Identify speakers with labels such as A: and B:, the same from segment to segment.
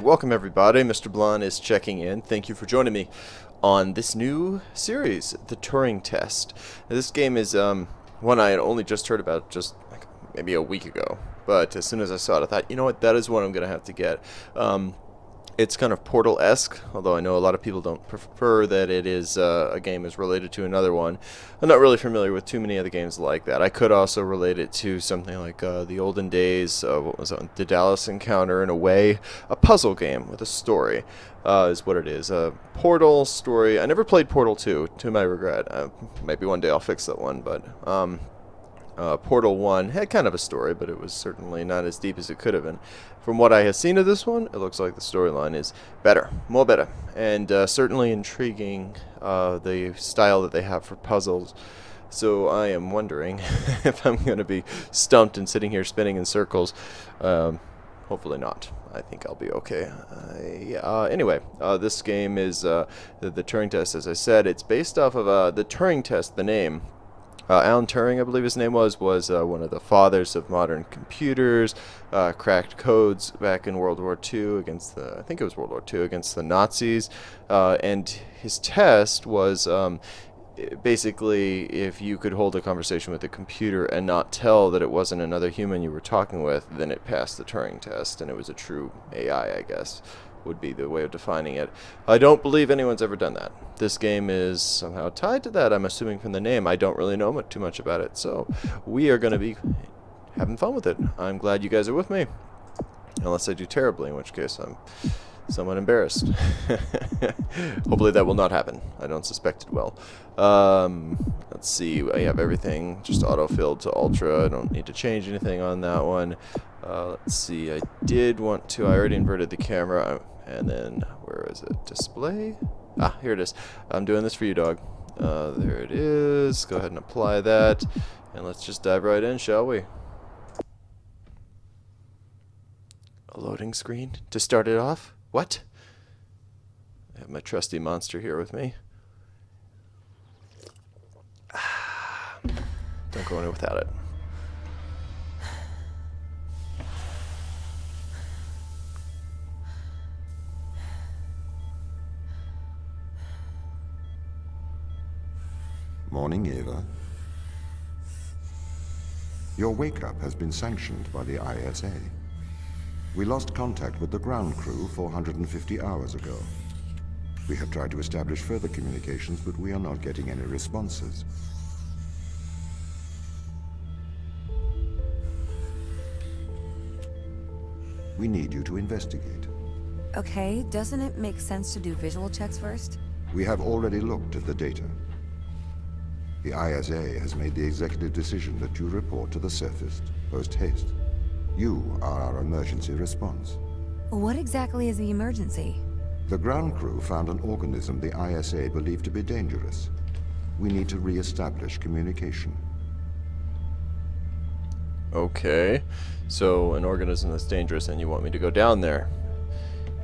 A: Welcome everybody, Mr. Blonde is checking in. Thank you for joining me on this new series, the Turing Test. Now, this game is one I had only just heard about just like maybe a week ago, but as soon as I saw it I thought, you know what, that is one I'm going to have to get. It's kind of Portal-esque, although I know a lot of people don't prefer that it is a game is related to another one. I'm not really familiar with too many other games like that. I could also relate it to something like the olden days, what was it, the Dallas Encounter, in a way. A puzzle game with a story is what it is. A Portal story. I never played Portal 2, to my regret. Maybe one day I'll fix that one, but Portal 1 had kind of a story, but it was certainly not as deep as it could have been. From what I have seen of this one, it looks like the storyline is better, more better, and certainly intriguing, the style that they have for puzzles. So I am wondering if I'm going to be stumped and sitting here spinning in circles. Hopefully not. I think I'll be okay. Anyway, this game is the Turing Test, as I said. It's based off of the Turing Test, the name. Alan Turing, I believe his name was one of the fathers of modern computers, cracked codes back in World War II against I think it was World War II, against the Nazis, and his test was basically if you could hold a conversation with a computer and not tell that it wasn't another human you were talking with, then it passed the Turing test, and it was a true AI, I guess, would be the way of defining it. I don't believe anyone's ever done that. This game is somehow tied to that, I'm assuming from the name. I don't really know too much about it, so we are going to be having fun with it. I'm glad you guys are with me, unless I do terribly, in which case I'm somewhat embarrassed. Hopefully that will not happen. I don't suspect it will. Let's see, I have everything just auto-filled to ultra. I don't need to change anything on that one. Let's see, I already inverted the camera, and then, where is it? Display? Ah, here it is. I'm doing this for you, dog. There it is. Go ahead and apply that, and let's just dive right in, shall we? A loading screen to start it off? What? I have my trusty monster here with me. Don't go in without it.
B: Morning, Eva. Your wake-up has been sanctioned by the ISA. We lost contact with the ground crew 450 hours ago. We have tried to establish further communications, but we are not getting any responses. We need you to investigate.
C: Okay, doesn't it make sense to do visual checks first?
B: We have already looked at the data. The ISA has made the executive decision that you report to the surface post-haste. You are our emergency response.
C: What exactly is the emergency?
B: The ground crew found an organism the ISA believed to be dangerous. We need to re-establish communication.
A: Okay, so an organism that's dangerous and you want me to go down there.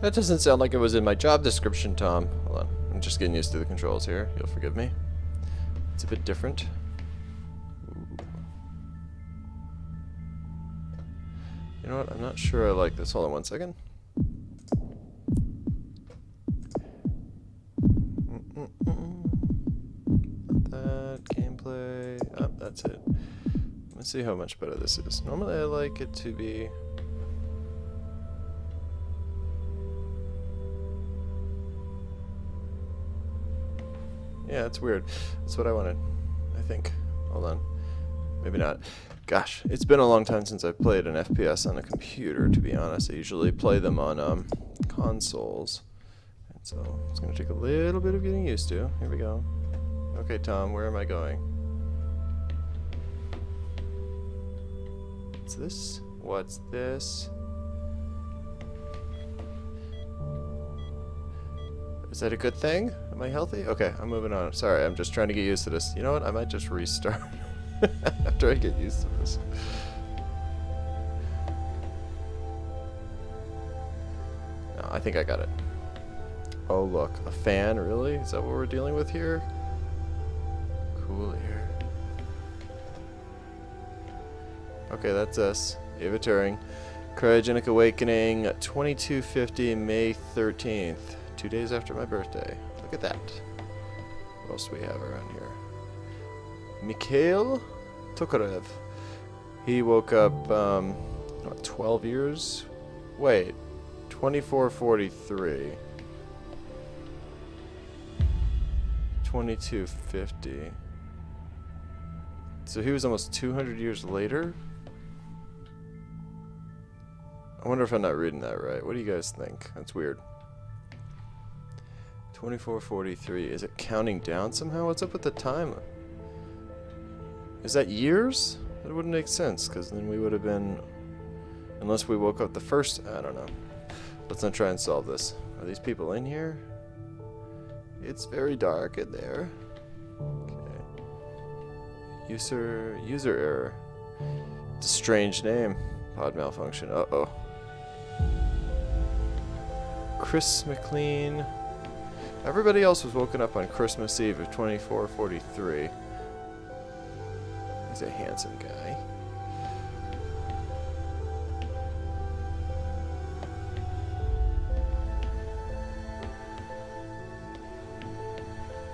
A: That doesn't sound like it was in my job description, Tom. Hold on, I'm just getting used to the controls here. You'll forgive me. It's a bit different. Ooh. You know what? I'm not sure I like this. Hold on one second. Not that. Gameplay. Oh, that's it. Let's see how much better this is. Normally I like it to be... Yeah, it's weird. That's what I wanted, I think. Hold on. Maybe not. Gosh, it's been a long time since I've played an FPS on a computer, to be honest. I usually play them on consoles. And so it's going to take a little bit of getting used to. Here we go. Okay, Tom, where am I going? What's this? What's this? Is that a good thing? Am I healthy? Okay, I'm moving on. Sorry, I'm just trying to get used to this. You know what? I might just restart after I get used to this. No, I think I got it. Oh, look. A fan? Really? Is that what we're dealing with here? Cool here. Okay, that's us. Eva Turing. Cryogenic Awakening, 2250, May 13th. 2 days after my birthday. Look at that. What else do we have around here? Mikhail Tokarev. He woke up, what, 12 years? Wait, 2443. 2250. So he was almost 200 years later? I wonder if I'm not reading that right. What do you guys think? That's weird. 2443. Is it counting down somehow? What's up with the time? Is that years? That wouldn't make sense, because then we would have been... Unless we woke up the first... I don't know. Let's not try and solve this. Are these people in here? It's very dark in there. Okay. User error. It's a strange name. Pod malfunction. Uh-oh. Chris McLean. Everybody else was woken up on Christmas Eve of 2443. He's a handsome guy.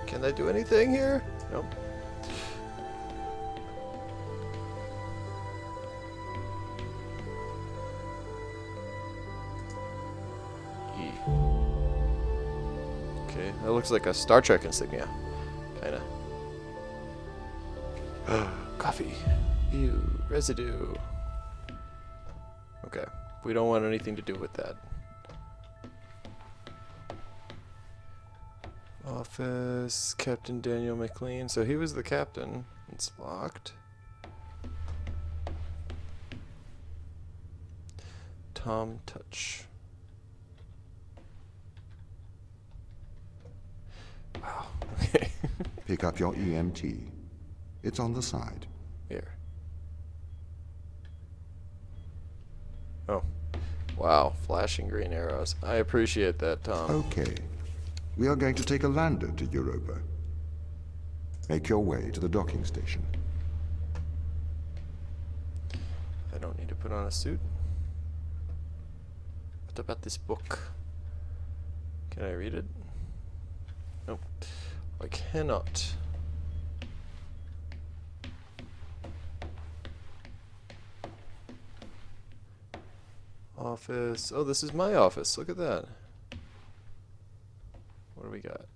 A: Can I do anything here? Nope. Okay, that looks like a Star Trek insignia. Kinda. Coffee. Ew. Residue. Okay. We don't want anything to do with that. Office. Captain Daniel McLean. So he was the captain. It's locked. Tom Touch. Wow. Okay.
B: Pick up your EMT. It's on the side.
A: Here. Oh. Wow. Flashing green arrows. I appreciate that, Tom.
B: Okay. We are going to take a lander to Europa. Make your way to the docking station.
A: I don't need to put on a suit. What about this book? Can I read it? Nope. I cannot. Office. Oh, this is my office. Look at that. What do we got?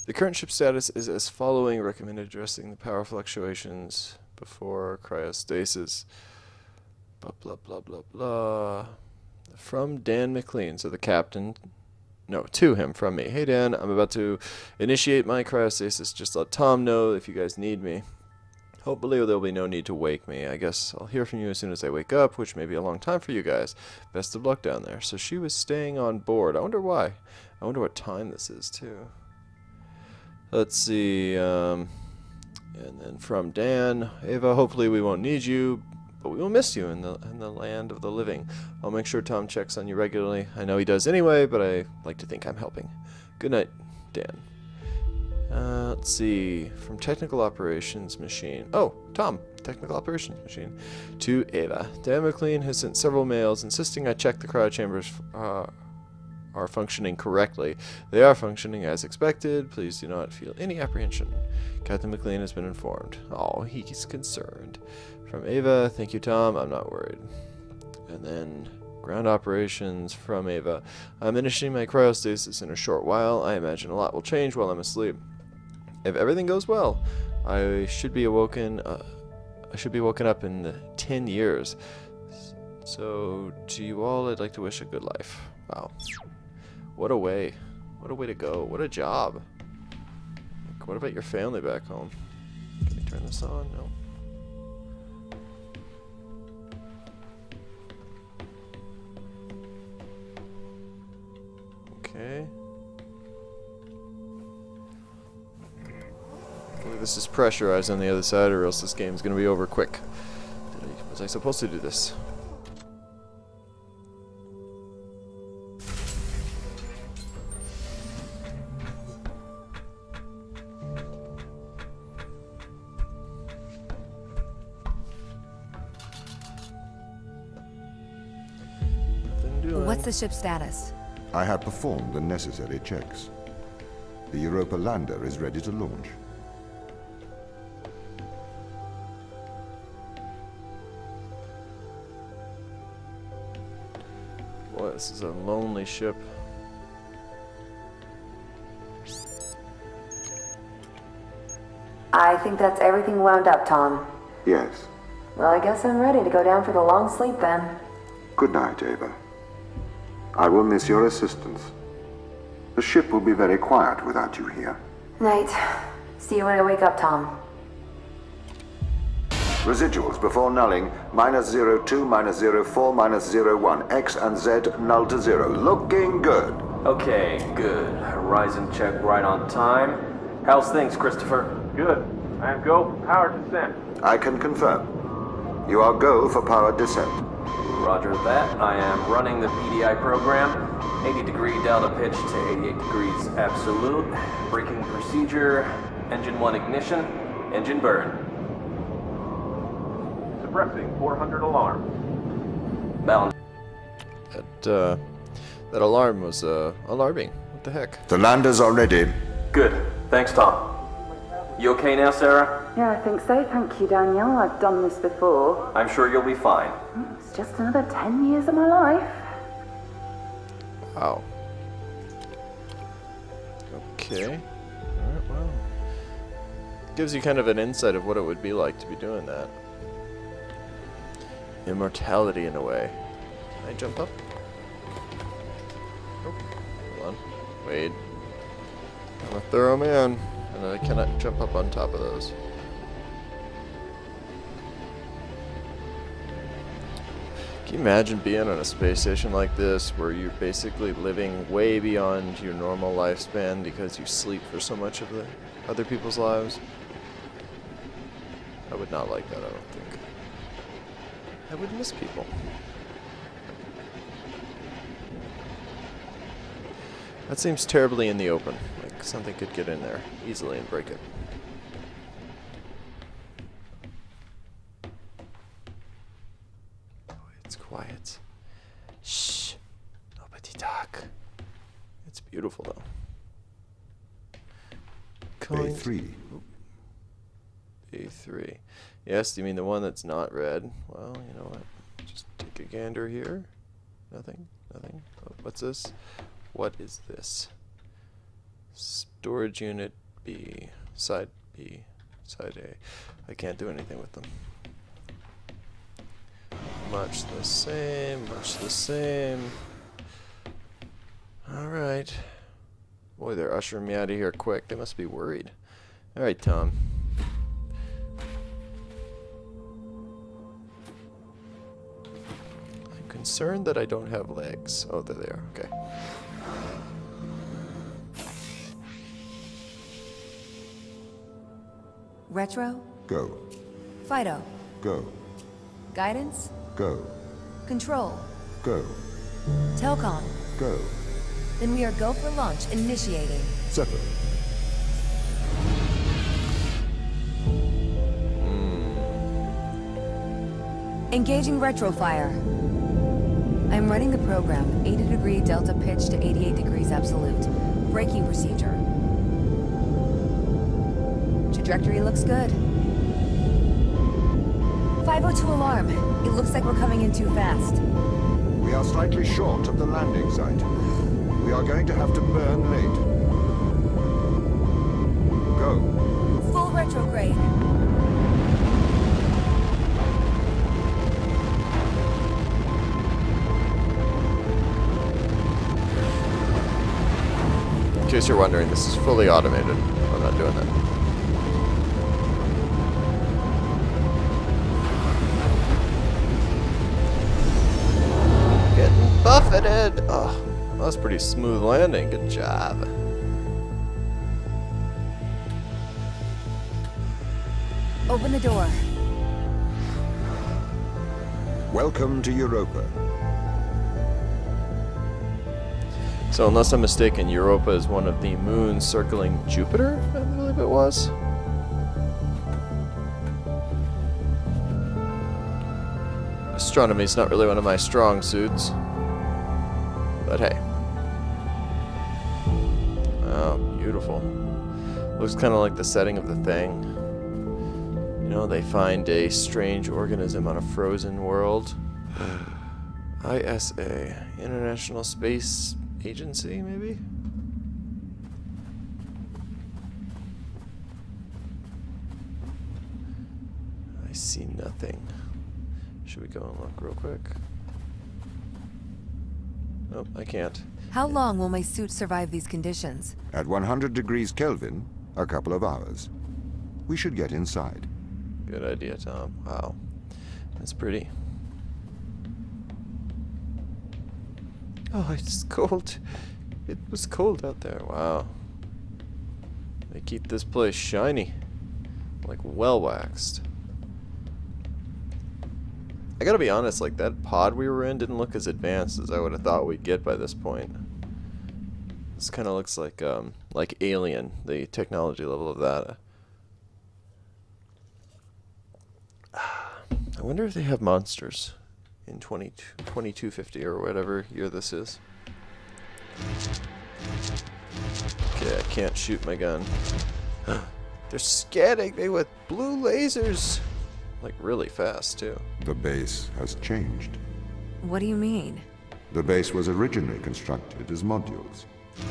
A: The current ship status is as following. Recommended addressing the power fluctuations before cryostasis. Blah, blah, blah, blah, blah. From Dan McLean. So the captain... No, to him, from me. Hey, Dan, I'm about to initiate my cryostasis. Just let Tom know if you guys need me. Hopefully there'll be no need to wake me. I guess I'll hear from you as soon as I wake up, which may be a long time for you guys. Best of luck down there. So she was staying on board. I wonder why. I wonder what time this is, too. Let's see. And then from Dan. Ava, hopefully we won't need you, but we will miss you in the land of the living. I'll make sure Tom checks on you regularly. I know he does anyway, but I like to think I'm helping. Good night, Dan. Let's see. From Technical Operations Machine. Oh, Tom. Technical Operations Machine. To Ava. Dan McLean has sent several mails insisting I check the cryo chambers are functioning correctly. They are functioning as expected. Please do not feel any apprehension. Captain McLean has been informed. Oh, he's concerned. From Ava. Thank you, Tom. I'm not worried. And then... Ground operations from Ava. I'm initiating my cryostasis in a short while. I imagine a lot will change while I'm asleep. If everything goes well, I should be woken up in 10 years. So, to you all, I'd like to wish a good life. Wow. What a way. What a way to go. What a job. Like, what about your family back home? Can we turn this on? No. Okay. Hopefully this is pressurized on the other side, or else this game's gonna be over quick. Was I supposed to do this?
C: the ship's status?
B: I have performed the necessary checks. The Europa lander is ready to launch.
A: Boy, this is a lonely ship.
D: I think that's everything wound up, Tom.
B: Yes.
D: Well, I guess I'm ready to go down for the long sleep then.
B: Good night, Ava. I will miss your assistance. The ship will be very quiet without you here.
D: Night. See you when I wake up, Tom.
B: Residuals before nulling, -02, -04, -01. X and Z null to 0. Looking good.
E: Okay, good. Horizon check right on time. How's things, Christopher?
F: Good. I am go for power descent.
B: I can confirm. You are go for power descent.
E: Roger that. I am running the PDI program. 80-degree delta pitch to 88 degrees absolute. Braking procedure. Engine 1 ignition. Engine burn.
F: Suppressing 400 alarm.
E: Balance.
A: That alarm was alarming. What the heck?
B: The landers are ready.
E: Good. Thanks, Tom. You okay now, Sarah?
D: Yeah, I think so. Thank you, Daniel. I've done this before.
E: I'm sure you'll be fine.
D: It's just another 10 years of my life.
A: Wow. Okay. Alright, well. Gives you kind of an insight of what it would be like to be doing that. Immortality in a way. Can I jump up? Oh, hold on. Wait. I'm a thorough man, and I cannot jump up on top of those. Can you imagine being on a space station like this where you're basically living way beyond your normal lifespan because you sleep for so much of the other people's lives? I would not like that, I don't think. I would miss people. That seems terribly in the open. Like something could get in there easily and break it. Oh, it's quiet. Shh. Nobody talk. It's beautiful though.
B: Bay 3.
A: A3. Yes, you mean the one that's not red? Well, you know what? Just take a gander here. Nothing. Nothing. Oh, what's this? What is this? Storage unit B. Side B. Side A. I can't do anything with them. Much the same. Much the same. Alright. Boy, they're ushering me out of here quick. They must be worried. Alright, Tom. I'm concerned that I don't have legs. Oh, there they are. Okay.
C: Retro?
B: Go.
C: Fido?
B: Go.
C: Guidance?
B: Go.
C: Control?
B: Go.
C: Telcom?
B: Go.
C: Then we are go for launch, initiating.
B: Zephyr.
C: Engaging retrofire. I'm running the program. 80-degree delta pitch to 88 degrees absolute. Braking procedure. Trajectory looks good. 502 alarm. It looks like we're coming in too fast.
B: We are slightly short of the landing site. We are going to have to burn late. Go.
C: Full retrograde.
A: In case you're wondering, this is fully automated. I'm not doing that. Getting buffeted! Oh, that was a pretty smooth landing. Good job.
C: Open the door.
B: Welcome to Europa.
A: So unless I'm mistaken, Europa is one of the moons circling Jupiter, I believe it was. Astronomy is not really one of my strong suits. But hey. Oh, beautiful. Looks kind of like the setting of The Thing. You know, they find a strange organism on a frozen world. ISA, International Space Agency, maybe? I see nothing. Should we go and look real quick? Nope, I can't.
C: How long will my suit survive these conditions?
B: At 100 degrees Kelvin, a couple of hours. We should get inside.
A: Good idea, Tom. Wow. That's pretty. Oh, it's cold. It was cold out there. Wow. They keep this place shiny. Like well waxed. I gotta be honest, like that pod we were in didn't look as advanced as I would have thought we'd get by this point. This kind of looks like Alien, the technology level of that. I wonder if they have monsters in 2250 or whatever year this is. Okay, I can't shoot my gun. They're scanning me with blue lasers. Like really fast, too.
B: The base has changed.
C: What do you mean?
B: The base was originally constructed as modules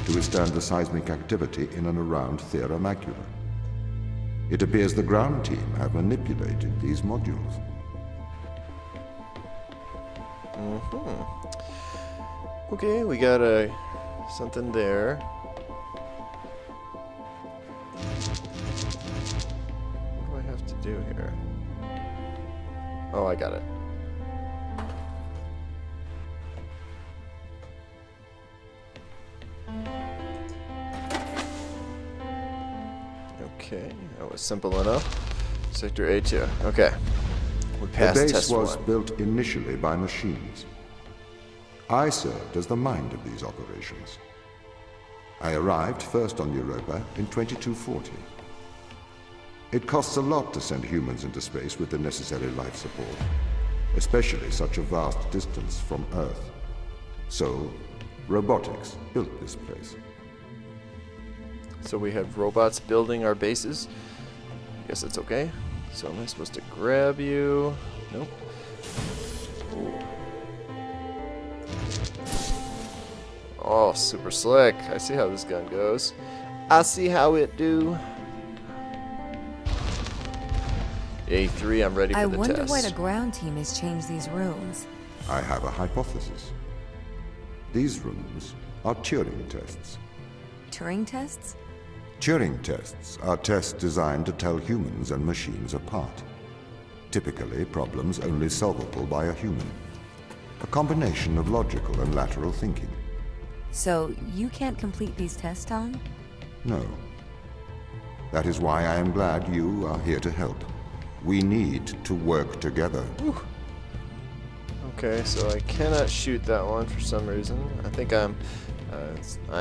B: to withstand the seismic activity in and around Thera Macula. It appears the ground team have manipulated these modules.
A: Okay, we got a something there. What do I have to do here? Oh, I got it. Okay, that was simple enough. Sector A2. Okay. We passed
B: The base
A: test
B: was
A: 1.
B: built initially by machines. I served as the mind of these operations. I arrived first on Europa in 2240. It costs a lot to send humans into space with the necessary life support, especially such a vast distance from Earth. So, robotics built this place.
A: So we have robots building our bases. I guess it's okay. So am I supposed to grab you? Nope. Ooh. Oh, super slick. I see how this gun goes. I see how it do. A3, I'm ready for the test.
C: I wonder why the ground team has changed these rooms.
B: I have a hypothesis. These rooms are Turing tests.
C: Turing tests?
B: Turing tests are tests designed to tell humans and machines apart. Typically, problems only solvable by a human. A combination of logical and lateral thinking.
C: So, you can't complete these tests, Tom?
B: No. That is why I am glad you are here to help. We need to work together.
A: Whew. Okay, so I cannot shoot that one for some reason. I think I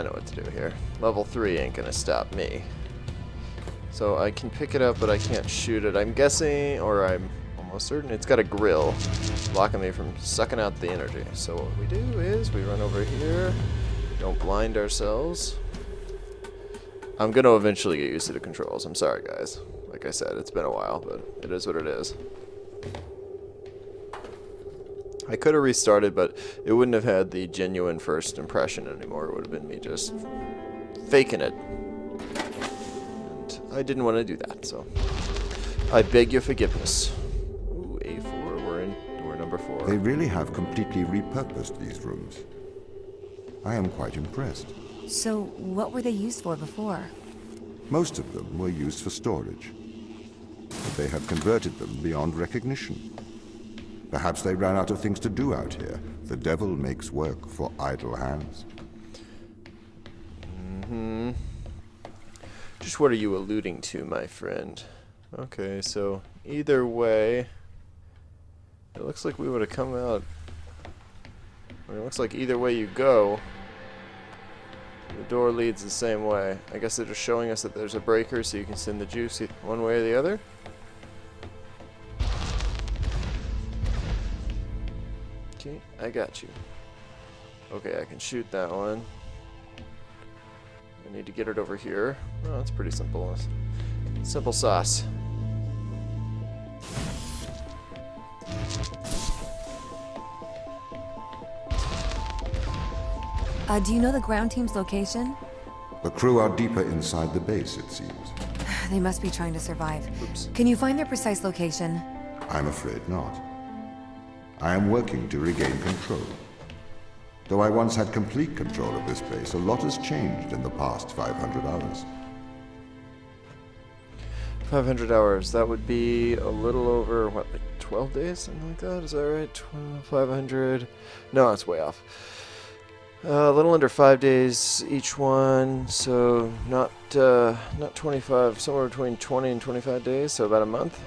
A: know what to do here. Level 3 ain't gonna stop me. So I can pick it up, but I can't shoot it. I'm guessing, or I'm almost certain, it's got a grill blocking me from sucking out the energy. So what we do is we run over here. Don't blind ourselves. I'm gonna eventually get used to the controls. I'm sorry, guys. Like I said, it's been a while, but it is what it is. I could have restarted, but it wouldn't have had the genuine first impression anymore. It would have been me just faking it. And I didn't want to do that, so I beg your forgiveness. Ooh, A4, we're number 4.
B: They really have completely repurposed these rooms. I am quite impressed.
C: So, what were they used for before?
B: Most of them were used for storage. But they have converted them beyond recognition. Perhaps they ran out of things to do out here. The devil makes work for idle hands.
A: Just what are you alluding to, my friend? Okay, so either way, it looks like we would have come out. I mean, it looks like either way you go, the door leads the same way. I guess they're just showing us that there's a breaker so you can send the juice one way or the other. Okay, I got you. Okay, I can shoot that one. I need to get it over here. Oh, that's pretty simple. Simple sauce.
C: Do you know the ground team's location?
B: The crew are deeper inside the base, it seems.
C: They must be trying to survive.
A: Oops.
C: Can you find their precise location?
B: I'm afraid not. I am working to regain control. Though I once had complete control of this base, a lot has changed in the past 500 hours.
A: 500 hours. That would be a little over, what, like 12 days? Something like that? Is that right? 500. No, that's way off. A little under 5 days each one, so not 25, somewhere between 20 and 25 days, so about a month.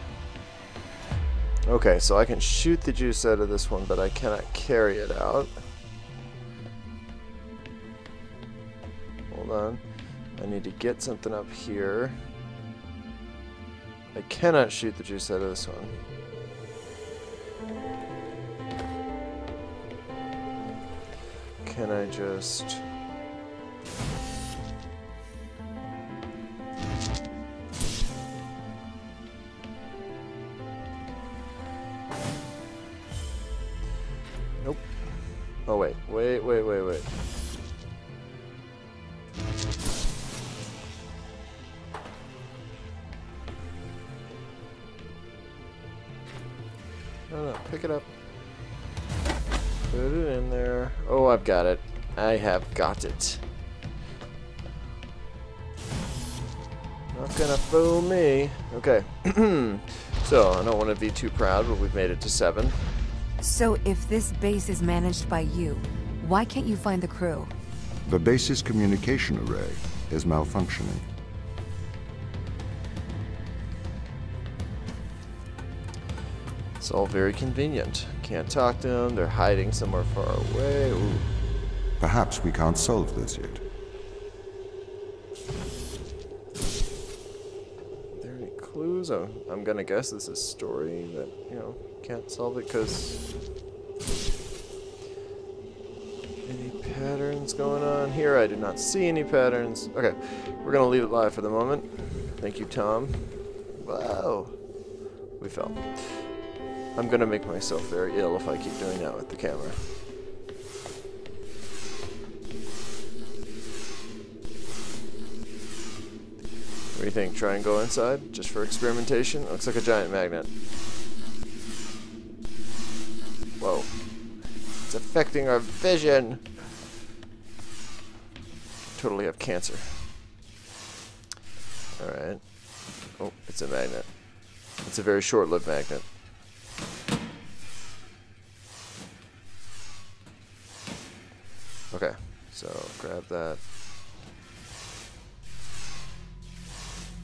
A: Okay, so I can shoot the juice out of this one, but I cannot carry it out. Hold on. I need to get something up here. I cannot shoot the juice out of this one. Can I just... Nope. Oh, wait. Wait. No, pick it up. Put it in there. Oh, I've got it. I have got it. Not gonna fool me. Okay. So, I don't want to be too proud, but we've made it to 7.
C: So if this base is managed by you, why can't you find the crew?
B: The base's communication array is malfunctioning.
A: It's all very convenient. Can't talk to them. They're hiding somewhere far away. Ooh.
B: Perhaps we can't solve this yet.
A: Are there any clues? Oh, I'm gonna guess this is story that, you know, can't solve it because... Any patterns going on here? I do not see any patterns. Okay, we're gonna leave it live for the moment. Thank you, Tom. Wow. We fell. I'm gonna make myself very ill if I keep doing that with the camera. What do you think? Try and go inside, just for experimentation? Looks like a giant magnet. Whoa. It's affecting our vision! Totally have cancer. Alright. Oh, it's a magnet. It's a very short-lived magnet. Okay, so grab that.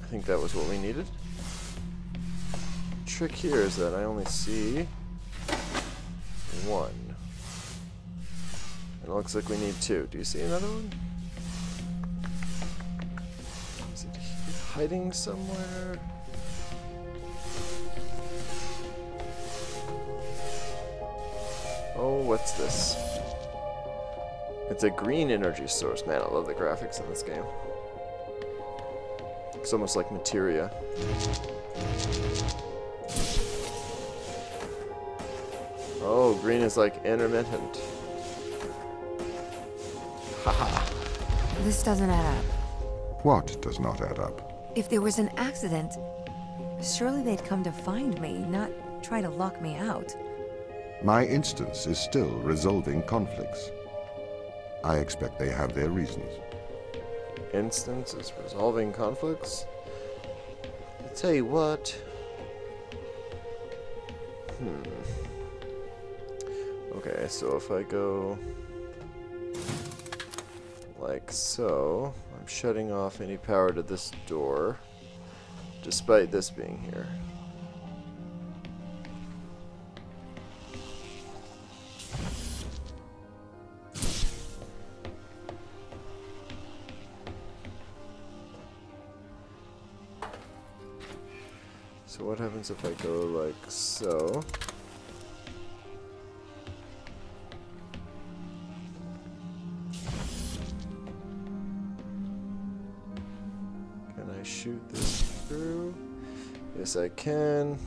A: I think that was what we needed. Trick here is that I only see 1. And it looks like we need 2. Do you see another one? Is it hiding somewhere? Oh, what's this? It's a green energy source. Man, I love the graphics in this game. It's almost like materia. Oh, green is like intermittent. Haha.
C: This doesn't add up.
B: What does not add up?
C: If there was an accident, surely they'd come to find me, not try to lock me out.
B: My instance is still resolving conflicts. I expect they have their reasons.
A: Instance is resolving conflicts? I'll tell you what. Okay, so if I go like so, I'm shutting off any power to this door, despite this being here. So what happens if I go like so? shoot this through? Yes, I can.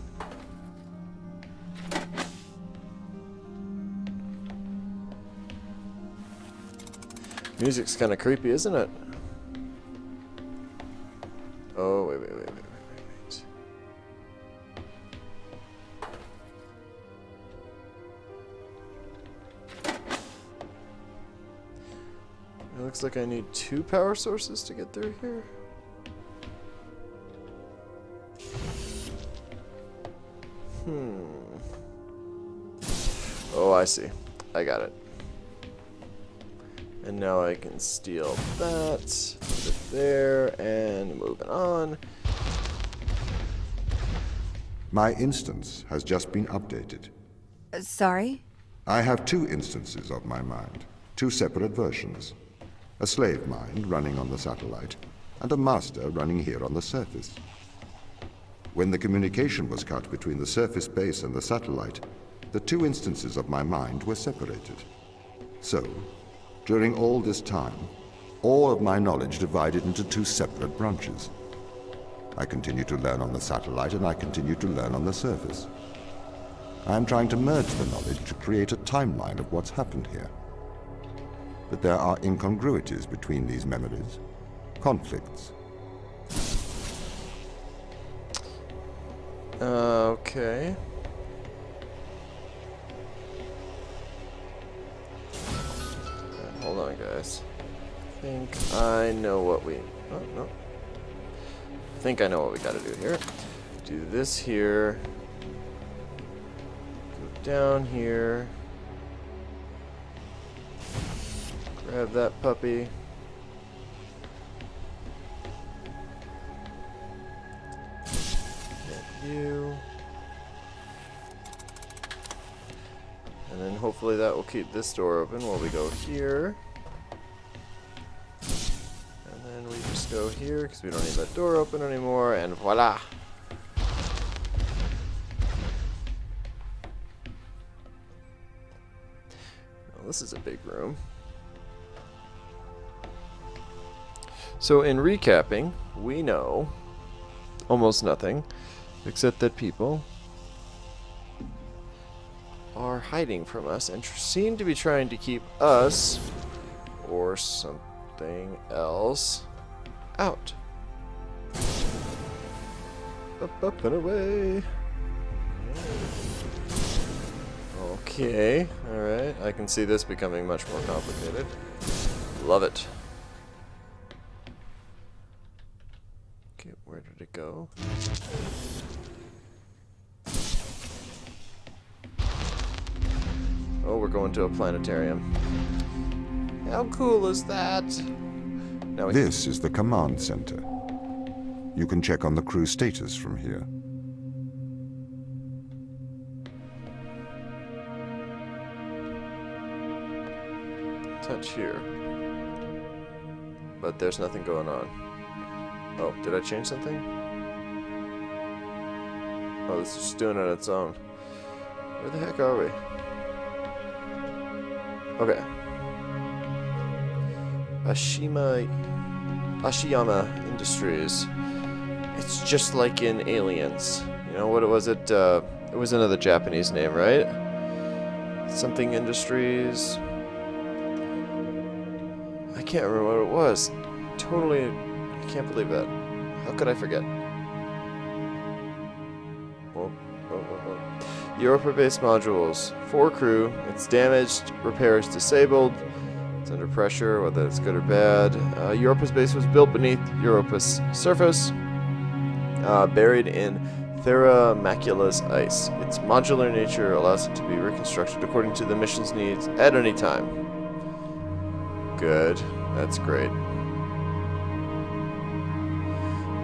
A: Music's kind of creepy, isn't it? Oh, wait. It looks like I need 2 power sources to get through here. Oh, I see. I got it. And now I can steal that, put it there, and moving on.
B: My instance has just been updated.
C: Sorry?
B: I have 2 instances of my mind, 2 separate versions. A slave mind running on the satellite, and a master running here on the surface. When the communication was cut between the surface base and the satellite, the 2 instances of my mind were separated. So, during all this time, all of my knowledge divided into 2 separate branches. I continue to learn on the satellite, and I continue to learn on the surface. I am trying to merge the knowledge to create a timeline of what's happened here. But there are incongruities between these memories, conflicts.
A: Okay. Hold on, guys. I think I know what we... Oh, no. I think I know what we gotta do here. Do this here. Go down here. Grab that puppy. Get you. And then hopefully that will keep this door open while we go here. And then we just go here because we don't need that door open anymore, and voila! Well, this is a big room. So in recapping, we know almost nothing, except that people are hiding from us and seem to be trying to keep us, or something else, out. Up and away. Okay, alright, I can see this becoming much more complicated. Love it. Okay, where did it go? Oh, we're going to a planetarium. How cool is that? Now
B: This is the command center. You can check on the crew status from here.
A: touch here. But there's nothing going on. Oh, did I change something? Oh, this is just doing it on its own. Where the heck are we? Okay. Ashiyama Industries. It's just like in Aliens. You know, what was it? It was another Japanese name, right? Something Industries. I can't remember what it was. Totally, I can't believe that. How could I forget? Whoa. Europa-based modules. 4 crew. It's damaged. Repair is disabled. It's under pressure, whether it's good or bad. Europa's base was built beneath Europa's surface, buried in Thera Macula's ice. Its modular nature allows it to be reconstructed according to the mission's needs at any time. Good. That's great.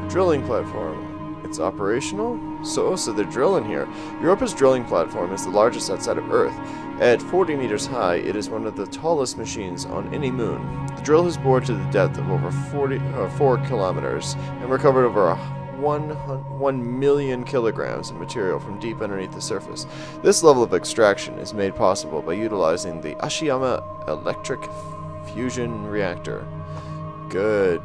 A: Drilling platform. It's operational? So they're drilling here. Europa's drilling platform is the largest outside of Earth. At 40 meters high, it is one of the tallest machines on any moon. The drill has bored to the depth of over 4 kilometers and recovered over 1 million kilograms of material from deep underneath the surface. This level of extraction is made possible by utilizing the Ashiyama electric fusion reactor. Good.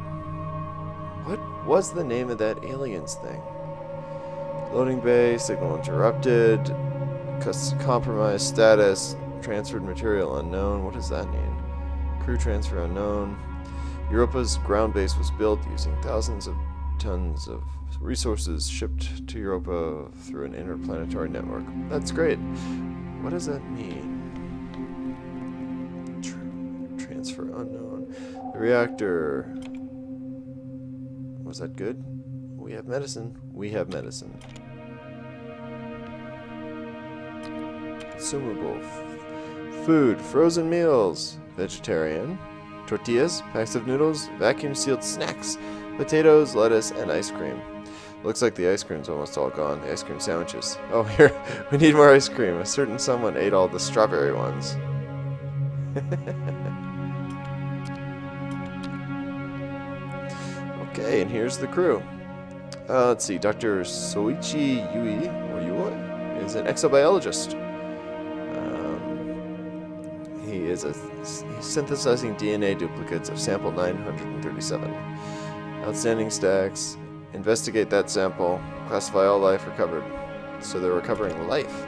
A: What was the name of that aliens thing? Loading bay, signal interrupted, compromised status, transferred material unknown. What does that mean? Crew transfer unknown. Europa's ground base was built using thousands of tons of resources shipped to Europa through an interplanetary network. That's great. What does that mean? Transfer unknown. The reactor. Was that good? We have medicine. We have medicine. Consumable. Food. Frozen meals. Vegetarian. Tortillas. Packs of noodles. Vacuum-sealed snacks. Potatoes, lettuce, and ice cream. Looks like the ice cream's almost all gone. The ice cream sandwiches. Oh, here. We need more ice cream. A certain someone ate all the strawberry ones. Okay, and here's the crew. Let's see. Dr. Soichi Yui, or Yui, is an exobiologist. He's synthesizing DNA duplicates of sample 937. Outstanding stacks. Investigate that sample. Classify all life recovered. So they're recovering life.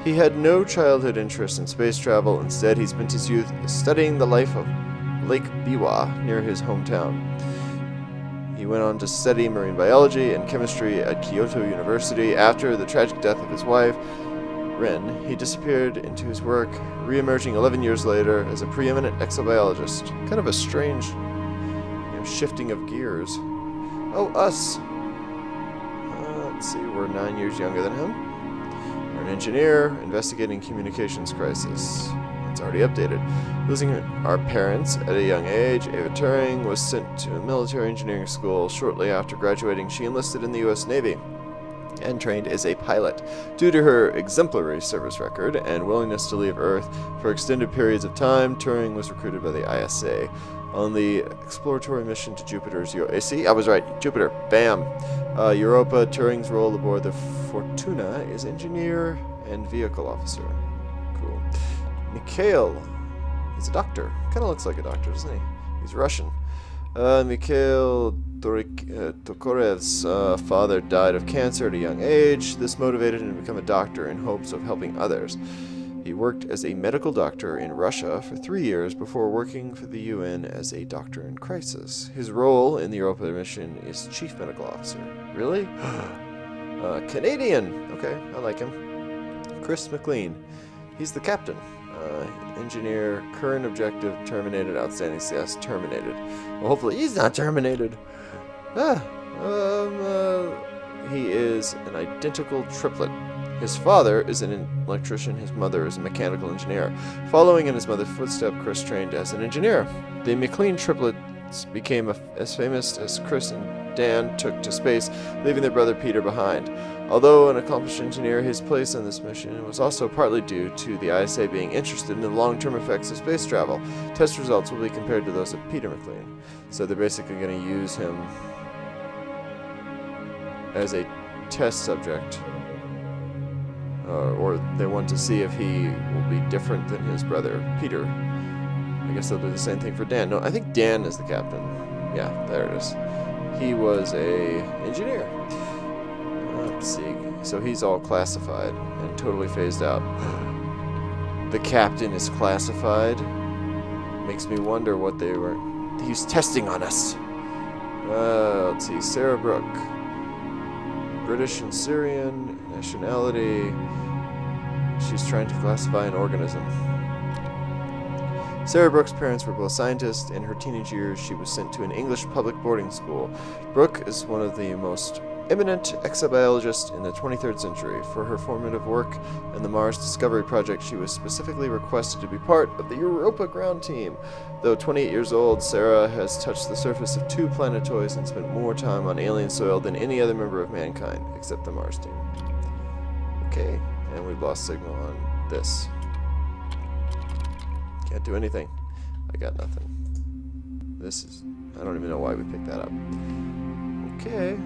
A: He had no childhood interest in space travel. Instead, he spent his youth studying the life of Lake Biwa near his hometown. He went on to study marine biology and chemistry at Kyoto University. After the tragic death of his wife, Ren, he disappeared into his work, re-emerging 11 years later as a preeminent exobiologist. Kind of a strange shifting of gears. Oh, us! Let's see, we're 9 years younger than him. We're an engineer investigating communications crisis. It's already updated. Losing our parents at a young age, Ava Turing was sent to a military engineering school. Shortly after graduating, she enlisted in the U.S. Navy and trained as a pilot. Due to her exemplary service record and willingness to leave Earth for extended periods of time, Turing was recruited by the ISA on the exploratory mission to Jupiter's Europa. See, I was right. Jupiter. Bam. Europa. Turing's role aboard the Fortuna is engineer and vehicle officer. Cool. Mikhail. He's a doctor. Kind of looks like a doctor, doesn't he? He's Russian. Mikhail Tokorev's father died of cancer at a young age. This motivated him to become a doctor in hopes of helping others. He worked as a medical doctor in Russia for 3 years before working for the UN as a doctor in crisis. His role in the Europa mission is chief medical officer. Really? Canadian. Okay, I like him. Chris McLean. He's the captain. Engineer, current objective terminated, outstanding success terminated. Well, hopefully he's not terminated. He is an identical triplet. His father is an electrician, his mother is a mechanical engineer. Following in his mother's footsteps, Chris trained as an engineer. The McLean triplets became as famous as Chris and Dan took to space, leaving their brother Peter behind. Although an accomplished engineer, his place on this mission was also partly due to the ISA being interested in the long-term effects of space travel. Test results will be compared to those of Peter McLean. So they're basically going to use him as a test subject. Or they want to see if he will be different than his brother Peter. I guess they'll do the same thing for Dan. No, I think Dan is the captain. Yeah, there it is. He was a engineer. Let's see. So he's all classified and totally phased out. The captain is classified. Makes me wonder what they were. He's testing on us. Let's see. Sarah Brooke. British and Syrian nationality. She's trying to classify an organism. Sarah Brooke's parents were both scientists. In her teenage years, she was sent to an English public boarding school. Brooke is one of the most eminent exobiologists in the 23rd century. For her formative work in the Mars Discovery Project, she was specifically requested to be part of the Europa ground team. Though 28 years old, Sarah has touched the surface of 2 planetoids and spent more time on alien soil than any other member of mankind, except the Mars team. Okay, and we've lost signal on this. Can't do anything. I got nothing. This is... I don't even know why we picked that up. Okay.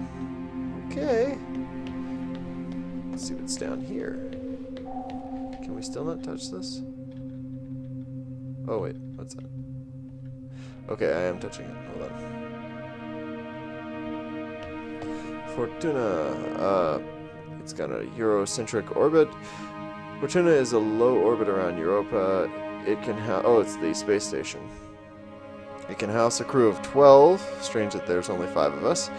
A: Okay. Let's see what's down here. Can we still not touch this? Oh wait, what's that? Okay, I am touching it. Hold on. Fortuna. It's got a Eurocentric orbit. Fortuna is a low orbit around Europa. It can it's the space station. It can house a crew of 12. Strange that there's only 5 of us.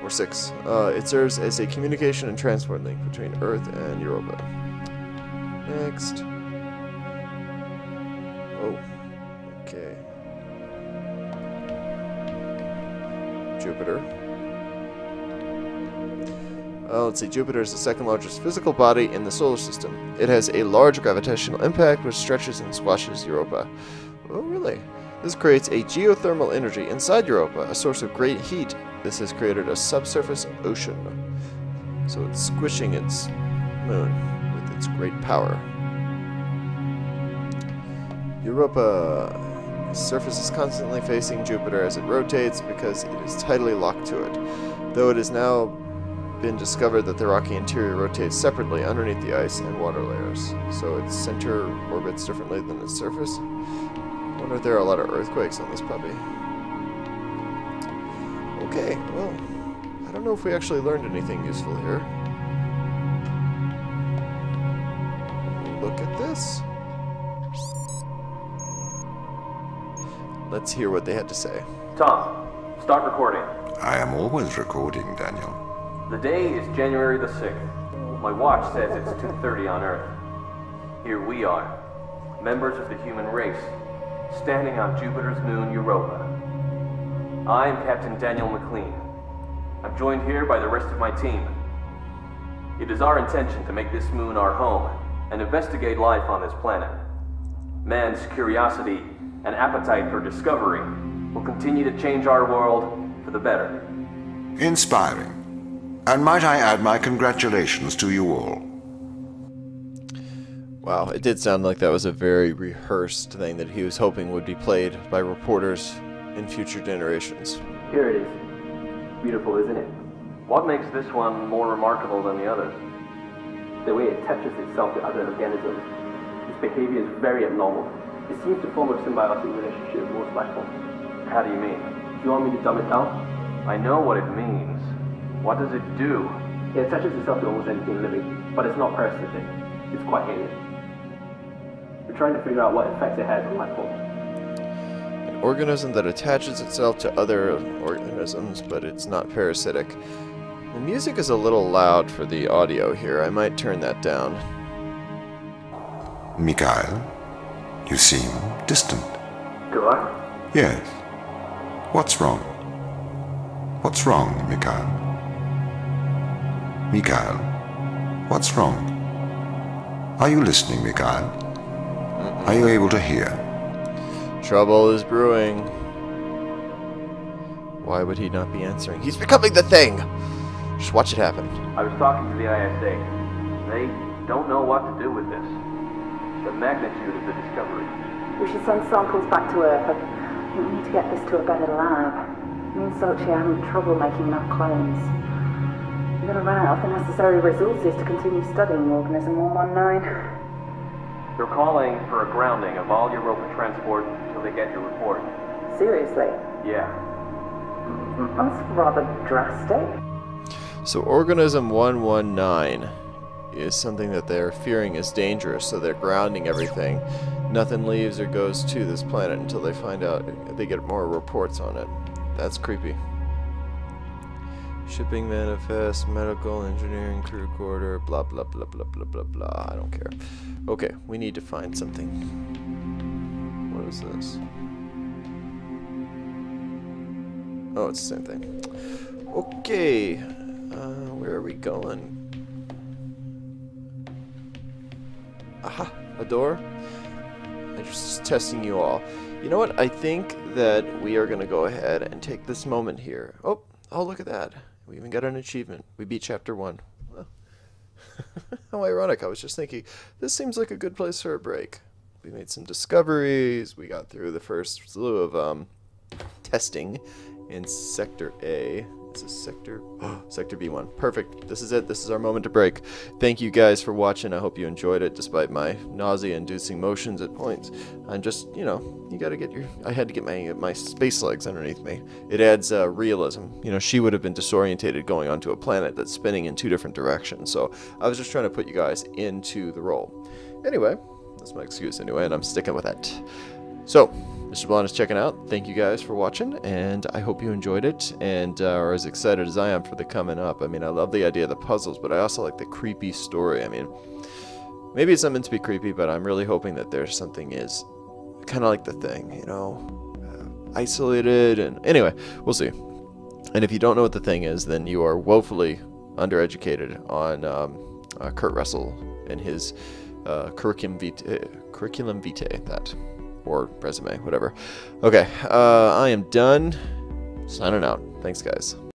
A: Or 6. It serves as a communication and transport link between Earth and Europa. Next. Oh. Okay. Jupiter. Let's see. Jupiter is the second largest physical body in the solar system. It has a large gravitational impact which stretches and squashes Europa. Oh, really? This creates a geothermal energy inside Europa, a source of great heat. This has created a subsurface ocean. So it's squishing its moon with its great power. Europa. Surface is constantly facing Jupiter as it rotates because it is tidally locked to it. Though it has now been discovered that the rocky interior rotates separately underneath the ice and water layers. So its center orbits differently than its surface. I wonder if there are a lot of earthquakes on this puppy. Okay, well, I don't know if we actually learned anything useful here. Look at this. Let's hear what they had to say.
E: Tom, start recording.
B: I am always recording, Daniel.
E: The day is January the 6th. My watch says it's 2:30 on Earth. Here we are, members of the human race, standing on Jupiter's moon Europa. I am Captain Daniel McLean. I'm joined here by the rest of my team. It is our intention to make this moon our home and investigate life on this planet. Man's curiosity and appetite for discovery will continue to change our world for the better.
B: Inspiring. And might I add my congratulations to you all.
A: Wow, it did sound like that was a very rehearsed thing that he was hoping would be played by reporters in future generations.
E: Here it is. Beautiful, isn't it? What makes this one more remarkable than the others? The way it attaches itself to other organisms. Its behavior is very abnormal. It seems to form a symbiotic relationship with most life forms. How do you mean? Do you want me to dumb it down? I know what it means. What does it do? It attaches itself to almost anything living, but it's not parasitic. It's quite alien. We're trying to figure out what effects it has on life forms.
A: An organism that attaches itself to other organisms, but it's not parasitic. The music is a little loud for the audio here. I might turn that down.
B: Mikhail, you seem distant.
E: Do I?
B: Yes. What's wrong? What's wrong, Mikhail? Mikhail, what's wrong? Are you listening, Mikhail? Are you able to hear?
A: Trouble is brewing. Why would he not be answering? He's becoming the thing! Just watch it happen.
E: I was talking to the ISA. They don't know what to do with this. The magnitude of the discovery.
D: We should send samples back to Earth, but we need to get this to a better lab. Me and Sochi are having trouble making enough clones. We're going to run out of the necessary resources to continue studying Organism 119.
E: They're calling for a grounding of all Europa transport until they get your report.
D: Seriously?
E: Yeah.
D: That's rather drastic.
A: So Organism 119 is something that they're fearing is dangerous, so they're grounding everything. Nothing leaves or goes to this planet until they find out, they get more reports on it. That's creepy. Shipping manifest, medical, engineering, crew quarter, blah blah blah blah blah blah blah. I don't care. Okay, we need to find something. What is this? Oh, it's the same thing. Okay, where are we going? Aha, a door. I'm just testing you all. You know what? I think that we are going to go ahead and take this moment here. Oh, look at that. We even got an achievement. We beat Chapter 1. Well, how ironic. I was just thinking, this seems like a good place for a break. We made some discoveries. We got through the first slew of testing in Sector A. This is Sector... Sector B1. Perfect. This is it. This is our moment to break. Thank you guys for watching. I hope you enjoyed it, despite my nausea-inducing motions at points. I'm just, you know, you gotta get your... I had to get my space legs underneath me. It adds realism. You know, she would have been disorientated going onto a planet that's spinning in 2 different directions. So I was just trying to put you guys into the role. Anyway, that's my excuse anyway, and I'm sticking with it. So, Mr. Blonde is checking out. Thank you guys for watching, and I hope you enjoyed it and are as excited as I am for the coming up. I mean, I love the idea of the puzzles, but I also like the creepy story. I mean, maybe it's not meant to be creepy, but I'm really hoping that there's something is kind of like The Thing, you know, isolated, and anyway, we'll see. And if you don't know what The Thing is, then you are woefully undereducated on Kurt Russell and his curriculum vitae, that. Or resume, whatever. Okay, I am done. Signing out. Thanks, guys.